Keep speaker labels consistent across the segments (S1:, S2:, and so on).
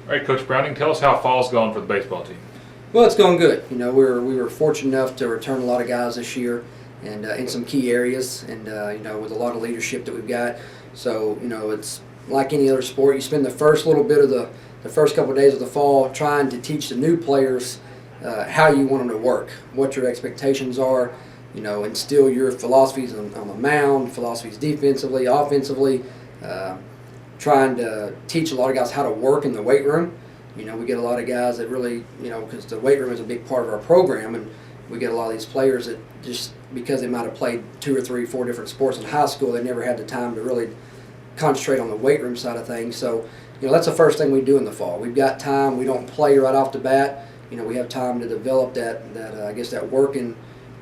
S1: All right, Coach Browning, tell us how fall's gone for the baseball team.
S2: Well, it's going good. You know, we were fortunate enough to return a lot of guys this year, and in some key areas, and you know, with a lot of leadership that we've got. So you know, it's like any other sport. You spend the first little bit of the first couple of days of the fall trying to teach the new players how you want them to work, what your expectations are. You know, instill your philosophies on the mound, philosophies defensively, offensively. Trying to teach a lot of guys how to work in the weight room. You know, we get a lot of guys that really, you know, because the weight room is a big part of our program, and we get a lot of these players that just because they might have played 2 or 3, 4 different sports in high school, they never had the time to really concentrate on the weight room side of things. So, you know, that's the first thing we do in the fall. We've got time. We don't play right off the bat. You know, we have time to develop that I guess that working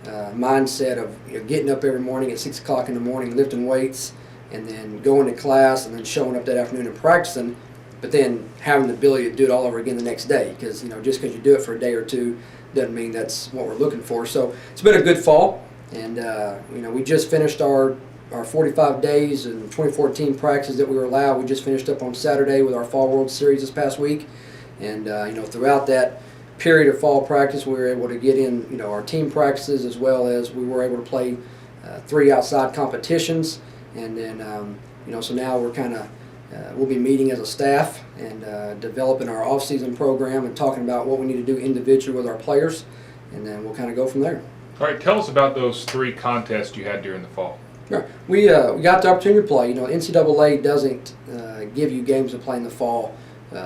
S2: mindset of, you know, getting up every morning at 6 o'clock in the morning, lifting weights, and then going to class, and then showing up that afternoon and practicing, but then having the ability to do it all over again the next day. Because, you know, just because you do it for a day or two doesn't mean that's what we're looking for. So it's been a good fall, and you know, we just finished our 45 days and 2014 practices that we were allowed. We just finished up on Saturday with our Fall World Series this past week, and you know, throughout that period of fall practice, we were able to get in, you know, our team practices, as well as we were able to play 3 outside competitions. And then, you know, so now we're kind of, we'll be meeting as a staff and developing our off-season program and talking about what we need to do individually with our players, and then we'll kind of go from there.
S1: All right, tell us about those 3 contests you had during the fall.
S2: Sure. We got the opportunity to play. You know, NCAA doesn't give you games to play in the fall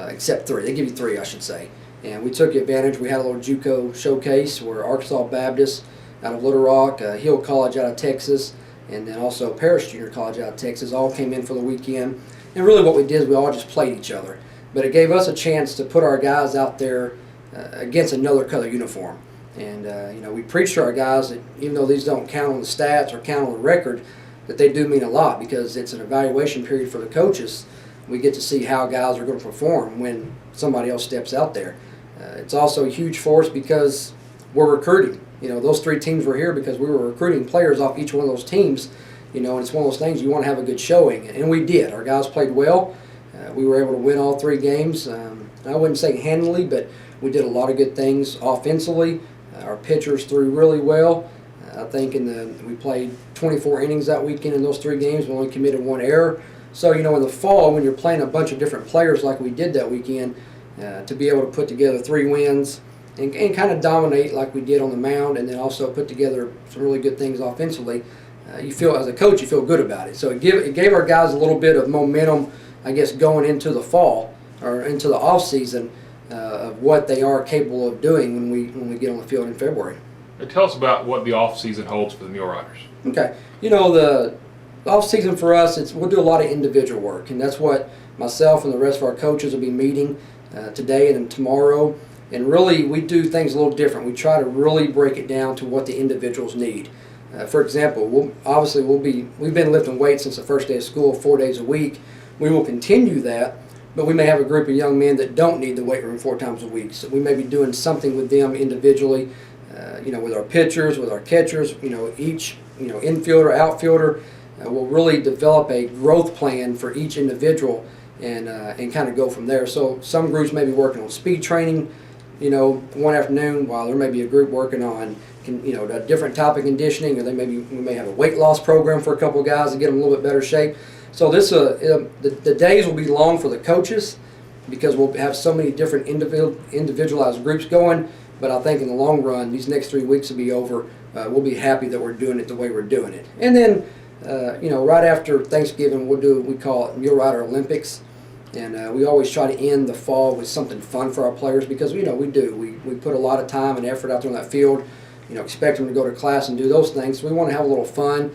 S2: except 3. They give you 3, I should say. And we took advantage. We had a little JUCO showcase where Arkansas Baptist out of Little Rock, Hill College out of Texas, and then also Paris Junior College out of Texas all came in for the weekend. And really what we did is we all just played each other. But it gave us a chance to put our guys out there against another color uniform. And, you know, we preach to our guys that even though these don't count on the stats or count on the record, that they do mean a lot, because it's an evaluation period for the coaches. We get to see how guys are going to perform when somebody else steps out there. It's also a huge force because we're recruiting. You know, those 3 teams were here because we were recruiting players off each one of those teams. You know, and it's one of those things you want to have a good showing, and we did. Our guys played well. We were able to win all 3 games. I wouldn't say handily, but we did a lot of good things offensively. Our pitchers threw really well. I think we played 24 innings that weekend in those 3 games. We only committed 1 error. So, you know, in the fall, when you're playing a bunch of different players like we did that weekend, to be able to put together 3 wins and kind of dominate like we did on the mound, and then also put together some really good things offensively, you feel, as a coach, you feel good about it. So it gave our guys a little bit of momentum, I guess, going into the fall or into the off season of what they are capable of doing when we get on the field in February.
S1: Tell us about what the off season holds for the Mule Riders.
S2: Okay, you know, the off season for us, we'll do a lot of individual work, and that's what myself and the rest of our coaches will be meeting today and tomorrow. And really, we do things a little different. We try to really break it down to what the individuals need. For example, we've been lifting weights since the first day of school, 4 days a week. We will continue that, but we may have a group of young men that don't need the weight room 4 times a week. So we may be doing something with them individually, you know, with our pitchers, with our catchers. You know, each, you know, infielder, outfielder, will really develop a growth plan for each individual, and kind of go from there. So some groups may be working on speed training, you know, one afternoon, while there may be a group working on, you know, a different type of conditioning, or we may have a weight loss program for a couple of guys to get them a little bit better shape. So this the days will be long for the coaches because we'll have so many different individualized groups going. But I think in the long run, these next 3 weeks will be over. We'll be happy that we're doing it the way we're doing it. And then, you know, right after Thanksgiving, we call it Mule Rider Olympics. And we always try to end the fall with something fun for our players, because, you know, we put a lot of time and effort out there on that field, you know, expect them to go to class and do those things. So we want to have a little fun.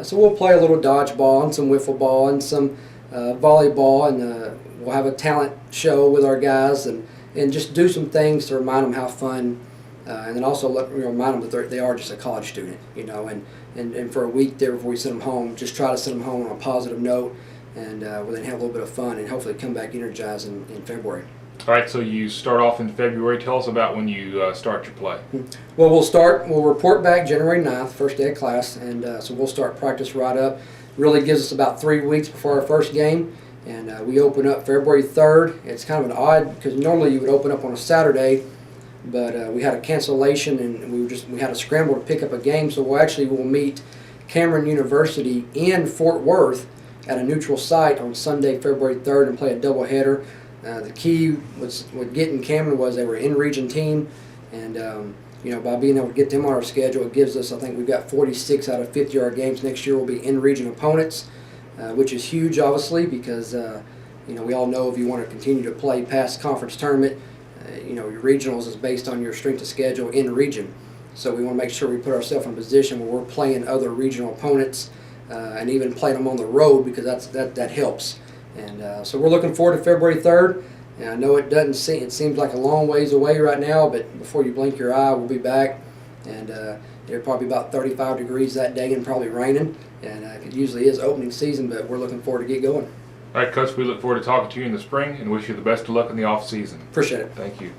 S2: So we'll play a little dodgeball and some wiffle ball and some volleyball, and we'll have a talent show with our guys, and just do some things to remind them how fun, and then also remind them that they are just a college student, you know, and for a week there before we send them home, just try to send them home on a positive note, and we'll then have a little bit of fun and hopefully come back energized in February.
S1: All right, so you start off in February. Tell us about when you start your play.
S2: Well, we'll report back January 9th, first day of class, and so we'll start practice right up. Really gives us about 3 weeks before our first game, And we open up February 3rd. It's kind of an odd, because normally you would open up on a Saturday, but we had a cancellation and we had a scramble to pick up a game. So we'll meet Cameron University in Fort Worth at a neutral site on Sunday, February 3rd, and play a doubleheader. The key with getting Cameron was they were an in-region team, and by being able to get them on our schedule, it gives us, I think we've got 46 out of 50 of our games next year will be in-region opponents, which is huge, obviously, because we all know if you want to continue to play past conference tournament, your regionals is based on your strength of schedule in region. So we want to make sure we put ourselves in a position where we're playing other regional opponents and even playing them on the road, because that helps. And so we're looking forward to February 3rd. And I know it seems like a long ways away right now, but before you blink your eye, we'll be back. And it'll probably be about 35 degrees that day and probably raining. And it usually is opening season, but we're looking forward to get going.
S1: All right, Coach, we look forward to talking to you in the spring and wish you the best of luck in the off season.
S2: Appreciate it.
S1: Thank you.